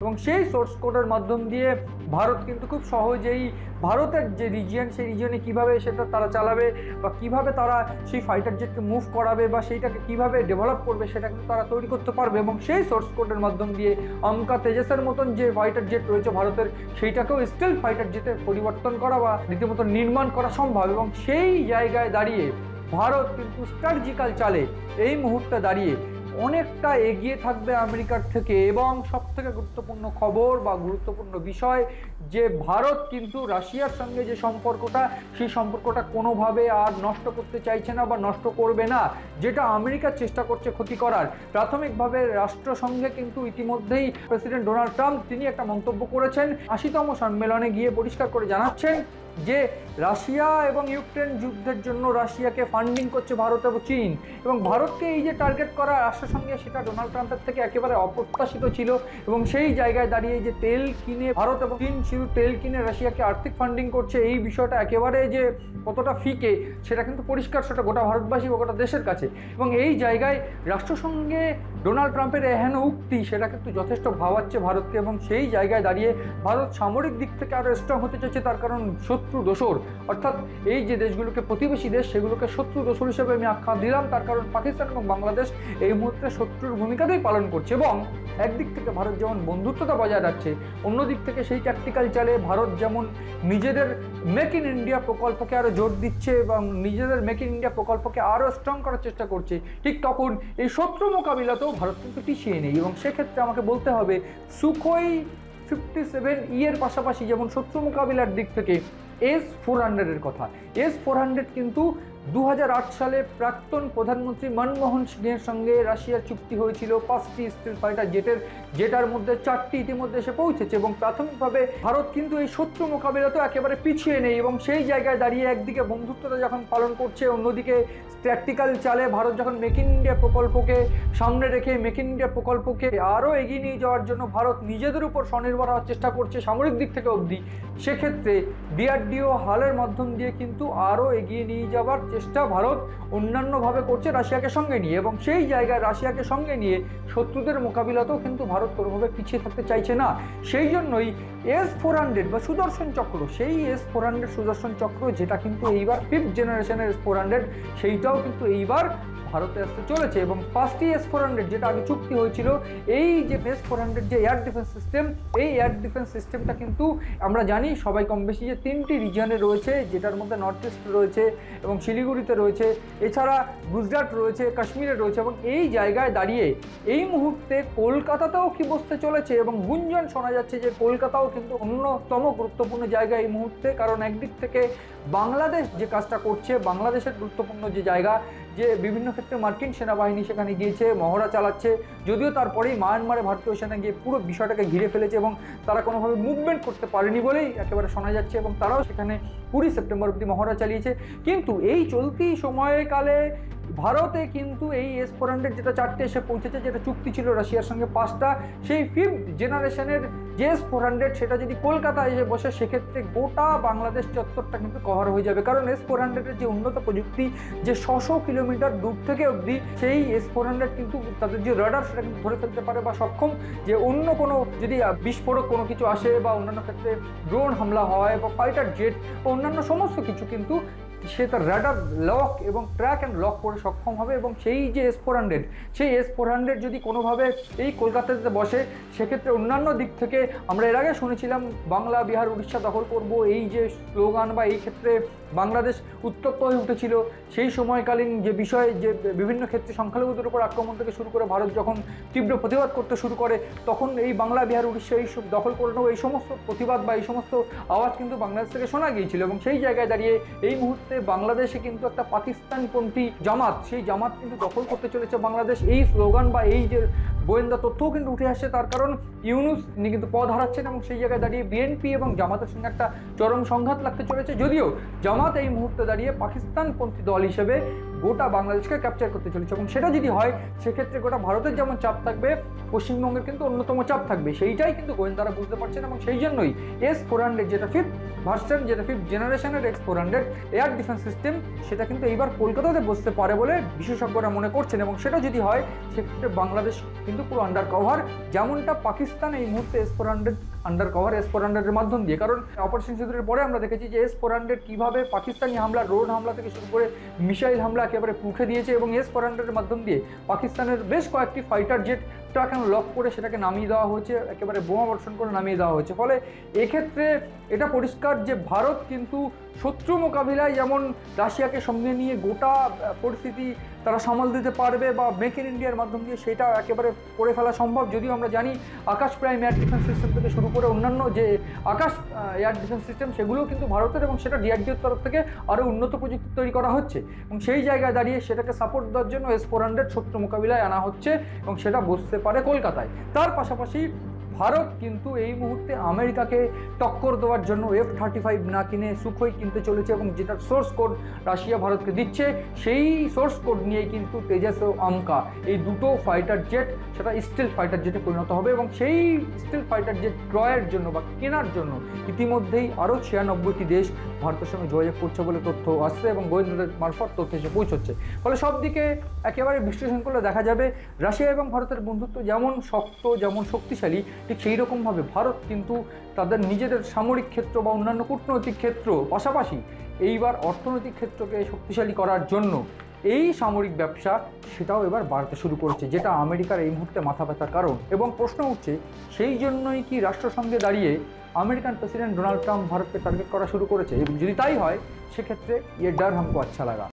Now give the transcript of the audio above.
এবং সেই সোর্স কোডের মাধ্যম দিয়ে ভারত কিন্তু খুব সহজেই ভারতের যে রিজিয়ন সেই রিজিয়নে কীভাবে সেটা তারা চালাবে বা কীভাবে তারা সেই ফাইটার জেটকে মুভ করাবে বা সেইটাকে কীভাবে ডেভেলপ করবে সেটা কিন্তু তারা তৈরি করতে পারবে। এবং সেই সোর্স কোডের মাধ্যম দিয়ে আমকা তেজসের মতন যে ফাইটার জেট রয়েছে ভারতের, সেইটাকেও স্টিল ফাইটার জেটে পরিবর্তন করা বা রীতিমতো নির্মাণ করা সম্ভব। এবং সেই জায়গায় দাঁড়িয়ে ভারত কিন্তু স্ট্র্যাটেজিক্যাল চালে এই মুহূর্তে দাঁড়িয়ে অনেকটা এগিয়ে থাকবে আমেরিকার থেকে। এবং সবথেকে গুরুত্বপূর্ণ খবর বা গুরুত্বপূর্ণ বিষয় যে ভারত কিন্তু রাশিয়ার সঙ্গে যে সম্পর্কটা, সেই সম্পর্কটা কোনোভাবে আর নষ্ট করতে চাইছে না বা নষ্ট করবে না, যেটা আমেরিকা চেষ্টা করছে ক্ষতি করার। প্রাথমিকভাবে রাষ্ট্রসংঘে কিন্তু ইতিমধ্যেই প্রেসিডেন্ট ডোনাল্ড ট্রাম্প তিনি একটা মন্তব্য করেছেন, 80তম সম্মেলনে গিয়ে পরিষ্কার করে জানাচ্ছেন যে রাশিয়া এবং ইউক্রেন যুদ্ধের জন্য রাশিয়াকে ফান্ডিং করছে ভারত এবং চীন। এবং ভারতকে এই যে টার্গেট করা রাষ্ট্রসংঘে, সেটা ডোনাল্ড ট্রাম্পের থেকে একেবারে অপ্রত্যাশিত ছিল। এবং সেই জায়গায় দাঁড়িয়ে যে তেল কিনে ভারত এবং চীন শুধু তেল কিনে রাশিয়াকে আর্থিক ফান্ডিং করছে, এই বিষয়টা একেবারে যে কতটা ফিকে সেটা কিন্তু পরিষ্কার, সেটা গোটা ভারতবাসী বা গোটা দেশের কাছে। এবং এই জায়গায় রাষ্ট্রসংঘে ডোনাল্ড ট্রাম্পের এহেন উক্তি সেটা কিন্তু যথেষ্ট ভাবাচ্ছে ভারতকে। এবং সেই জায়গায় দাঁড়িয়ে ভারত সামরিক দিক থেকে আরও স্ট্রং হতে চাইছে, তার কারণ শত্রু দোসর, অর্থাৎ এই যে দেশগুলোকে প্রতিবেশী দেশ সেগুলোকে শত্রু দোসর হিসেবে আমি আখ্যা দিলাম, তার কারণ পাকিস্তান এবং বাংলাদেশ এই মুহূর্তে শত্রুর ভূমিকাতেই পালন করছে। এবং একদিক থেকে ভারত যেমন বন্ধুত্বতা বজায় রাখছে, অন্যদিক থেকে সেই ট্যাকটিক্যাল চালে ভারত যেমন নিজেদের মেক ইন ইন্ডিয়া প্রকল্পকে আরও জোর দিচ্ছে এবং নিজেদের মেক ইন ইন্ডিয়া প্রকল্পকে আরও স্ট্রং করার চেষ্টা করছে, ঠিক তখন এই শত্রু মোকাবিলাতেও ভারত কিন্তু পিছিয়ে নেই। এবং সেক্ষেত্রে আমাকে বলতে হবে সুখোই 57E এর পাশাপাশি যেমন শত্রু মোকাবিলার দিক থেকে S-400 কথা, S-400 কিন্তু 2008 সালে প্রাক্তন প্রধানমন্ত্রী মনমোহন সিংয়ের সঙ্গে রাশিয়ার চুক্তি হয়েছিল 5টি স্টিল ফাইটার যেটার মধ্যে 4টি ইতিমধ্যে এসে পৌঁছেছে। এবং প্রাথমিকভাবে ভারত কিন্তু এই শত্রু মোকাবিলাতেও একেবারে পিছিয়ে নেই। এবং সেই জায়গায় দাঁড়িয়ে একদিকে বন্ধুত্বতা যখন পালন করছে, অন্যদিকে ট্যাকটিক্যাল চালে ভারত যখন মেক ইন ইন্ডিয়া প্রকল্পকে সামনে রেখে মেক ইন ইন্ডিয়া প্রকল্পকে আরও এগিয়ে নিয়ে যাওয়ার জন্য ভারত নিজেদের উপর স্বনির্ভর হওয়ার চেষ্টা করছে সামরিক দিক থেকে অবধি, সেক্ষেত্রে DRDO হালের মাধ্যম দিয়ে কিন্তু আরও এগিয়ে নিয়ে যাওয়ার চেষ্টা ভারত অন্যান্যভাবে করছে রাশিয়াকে সঙ্গে নিয়ে। এবং সেই জায়গায় রাশিয়াকে সঙ্গে নিয়ে শত্রুদের মোকাবিলাতেও কিন্তু ভারত কোনোভাবে পিছিয়ে থাকতে চাইছে না। সেই জন্যই S-400 বা সুদর্শন চক্র, সেই S-400 সুদর্শন চক্র যেটা কিন্তু এইবার 5th জেনারেশনের S-400, সেইটাও কিন্তু এইবার ভারতে আসতে চলেছে। এবং 5টি S-400 যেটা আগে চুক্তি হয়েছিল, এই যে S-400 যে এয়ার ডিফেন্স সিস্টেম, এই এয়ার ডিফেন্স সিস্টেমটা কিন্তু আমরা জানি সবাই কম বেশি যে 3টি রিজিয়নে রয়েছে, যেটার মধ্যে নর্থ ইস্ট রয়েছে এবং শিলিগুড়িতে রয়েছে, এছাড়া গুজরাট রয়েছে, কাশ্মীরে রয়েছে। এবং এই জায়গায় দাঁড়িয়ে এই মুহূর্তে কলকাতাতেও কি বসতে চলেছে, এবং গুঞ্জন শোনা যাচ্ছে যে কলকাতাও কিন্তু অন্যতম গুরুত্বপূর্ণ জায়গা এই মুহূর্তে। কারণ একদিক থেকে বাংলাদেশ যে কাজটা করছে, বাংলাদেশের গুরুত্বপূর্ণ যে জায়গা, যে বিভিন্ন ক্ষেত্রে মার্কিন সেনাবাহিনী সেখানে গিয়েছে, মহড়া চালাচ্ছে, যদিও তারপরেই মায়ানমারে ভারতীয় সেনা গিয়ে পুরো বিষয়টাকে ঘিরে ফেলেছে এবং তারা কোনোভাবে মুভমেন্ট করতে পারেনি বলেই একেবারে শোনা যাচ্ছে। এবং তারাও সেখানে 20 সেপ্টেম্বর অবধি মহড়া চালিয়েছে। কিন্তু এই চলতি সময়কালে ভারতে কিন্তু এই S-400 যেটা 4টে এসে পৌঁছেছে, যেটা চুক্তি ছিল রাশিয়ার সঙ্গে 5টা, সেই 5th জেনারেশনের যে S-400 সেটা যদি কলকাতায় এসে বসে, সেক্ষেত্রে গোটা বাংলাদেশ চত্বরটা কিন্তু কভার হয়ে যাবে। কারণ S-400 এর যে উন্নত প্রযুক্তি, যে 600 কিলোমিটার দূর থেকে অবধি সেই S-400 কিন্তু তাদের যে রাডার সেটা কিন্তু ধরে ফেলতে পারে বা সক্ষম, যে অন্য কোনো যদি বিস্ফোরক কোনো কিছু আসে বা অন্যান্য ক্ষেত্রে ড্রোন হামলা হয় বা ফাইটার জেট বা অন্যান্য সমস্ত কিছু কিন্তু সে তার রাডার লক এবং ট্র্যাক অ্যান্ড লক করে সক্ষম হবে। এবং সেই যে S-400, সেই S-400 যদি কোনোভাবে এই কলকাতাতে বসে, সেক্ষেত্রে অন্যান্য দিক থেকে আমরা এর আগে শুনেছিলাম বাংলা, বিহার, উড়িষ্যা দখল করব, এই যে স্লোগান বা এই ক্ষেত্রে বাংলাদেশ উত্তপ্ত হয়ে উঠেছিল। সেই সময়কালীন যে বিষয়, যে বিভিন্ন ক্ষেত্রে সংখ্যালঘুদের উপর আক্রমণ থেকে শুরু করে ভারত যখন তীব্র প্রতিবাদ করতে শুরু করে, তখন এই বাংলা, বিহার, উড়িষ্যা এই সব দখল করে নেওয়া, এই সমস্ত প্রতিবাদ বা এই সমস্ত আওয়াজ কিন্তু বাংলাদেশ থেকে শোনা গিয়েছিল। এবং সেই জায়গায় দাঁড়িয়ে এই মুহূর্তে বাংলাদেশে কিন্তু একটা পাকিস্তানপন্থী জামাত, সেই জামাত কিন্তু দখল করতে চলেছে বাংলাদেশ। এই স্লোগান বা এই যে গোয়েন্দা তথ্যও কিন্তু উঠে আসছে, তার কারণ ইউনূস তিনি কিন্তু পদ হারাচ্ছেন এবং সেই জায়গায় দাঁড়িয়ে বিএনপি এবং জামাতের সঙ্গে একটা চরম সংঘাত লাগতে চলেছে। যদিও জামাত এই মুহূর্তে দাঁড়িয়ে পাকিস্তানপন্থী দল হিসেবে গোটা বাংলাদেশকে ক্যাপচার করতে চলেছে। এবং সেটা যদি হয়, সেক্ষেত্রে গোটা ভারতের যেমন চাপ থাকবে, পশ্চিমবঙ্গের কিন্তু অন্যতম চাপ থাকবে, সেইটাই কিন্তু গোয়েন্দারা বুঝতে পারছেন। এবং সেই জন্যই S-400 যেটা 5th ভার্সন, যেটা 5th জেনারেশনের S-400 এয়ার ডিফেন্স সিস্টেম, সেটা কিন্তু এইবার কলকাতাতে বসতে পারে বলে বিশেষজ্ঞরা মনে করছেন। এবং সেটা যদি হয়, সেক্ষেত্রে বাংলাদেশ কিন্তু কিন্তু পুরো আন্ডার কভার, যেমনটা পাকিস্তান এই মুহূর্তে S-400 আন্ডার কভার S-400-এর মাধ্যম দিয়ে। কারণ অপারেশন সিঁদুরের পরে আমরা দেখেছি যে S-400 কীভাবে পাকিস্তানি হামলা, ড্রোন হামলা থেকে শুরু করে মিসাইল হামলা একেবারে রুখে দিয়েছে, এবং S-400-এর মাধ্যম দিয়ে পাকিস্তানের বেশ কয়েকটি ফাইটার জেটটা এখন লক করে সেটাকে নামিয়ে দেওয়া হয়েছে, একেবারে বোমা বর্ষণ করে নামিয়ে দেওয়া হয়েছে। ফলে এক্ষেত্রে এটা পরিষ্কার যে ভারত কিন্তু শত্রু মোকাবিলায় যেমন রাশিয়াকে সঙ্গে নিয়ে গোটা পরিস্থিতি তারা সামাল দিতে পারবে, বা মেক ইন ইন্ডিয়ার মাধ্যম দিয়ে সেটা একেবারে করে ফেলা সম্ভব। যদিও আমরা জানি আকাশ প্রাইম এয়ার ডিফেন্স সিস্টেম থেকে শুরু করে অন্যান্য যে আকাশ এয়ার ডিফেন্স সিস্টেম সেগুলোও কিন্তু ভারতের, এবং সেটা ডিআরডিওর তরফ থেকে আরও উন্নত প্রযুক্তি তৈরি করা হচ্ছে, এবং সেই জায়গায় দাঁড়িয়ে সেটাকে সাপোর্ট দেওয়ার জন্য S-400 শত্রু মোকাবিলায় আনা হচ্ছে, এবং সেটা বসতে পারে কলকাতায়। তার পাশাপাশি ভারত কিন্তু এই মুহূর্তে আমেরিকাকে টক্কর দেওয়ার জন্য F-35 না কিনে সুখোই কিনতে চলেছে, এবং যেটার সোর্স কোড রাশিয়া ভারতকে দিচ্ছে, সেই সোর্স কোড নিয়েই কিন্তু তেজাস ও আমকা এই দুটো ফাইটার জেট সেটা স্টিল ফাইটার জেটে পরিণত হবে, এবং সেই স্টিল ফাইটার জেট ক্রয়ের জন্য বা কেনার জন্য ইতিমধ্যেই আরও 96টি দেশ ভারতের সঙ্গে যোগাযোগ করছে বলে তথ্য আসছে, এবং গোয়েন্দাদের মারফত তথ্য এসে পৌঁছচ্ছে। ফলে সব দিকে একেবারে বিশ্লেষণ করলে দেখা যাবে রাশিয়া এবং ভারতের বন্ধুত্ব যেমন শক্ত, যেমন শক্তিশালী, ঠিক সেই রকমভাবে ভারত কিন্তু তাদের নিজেদের সামরিক ক্ষেত্র বা অন্যান্য কূটনৈতিক ক্ষেত্র পাশাপাশি এইবার অর্থনৈতিক ক্ষেত্রকে শক্তিশালী করার জন্য এই সামরিক ব্যবসা সেটাও এবার বাড়তে শুরু করেছে, যেটা আমেরিকার এই মুহূর্তে মাথা ব্যথার কারণ। এবং প্রশ্ন উঠছে, সেই জন্যই কি রাষ্ট্রসংঘে দাঁড়িয়ে আমেরিকান প্রেসিডেন্ট ডোনাল্ড ট্রাম্প ভারতকে টার্গেট করা শুরু করেছে? এবং যদি তাই হয় সেক্ষেত্রে ये डर हमको अच्छा लगा।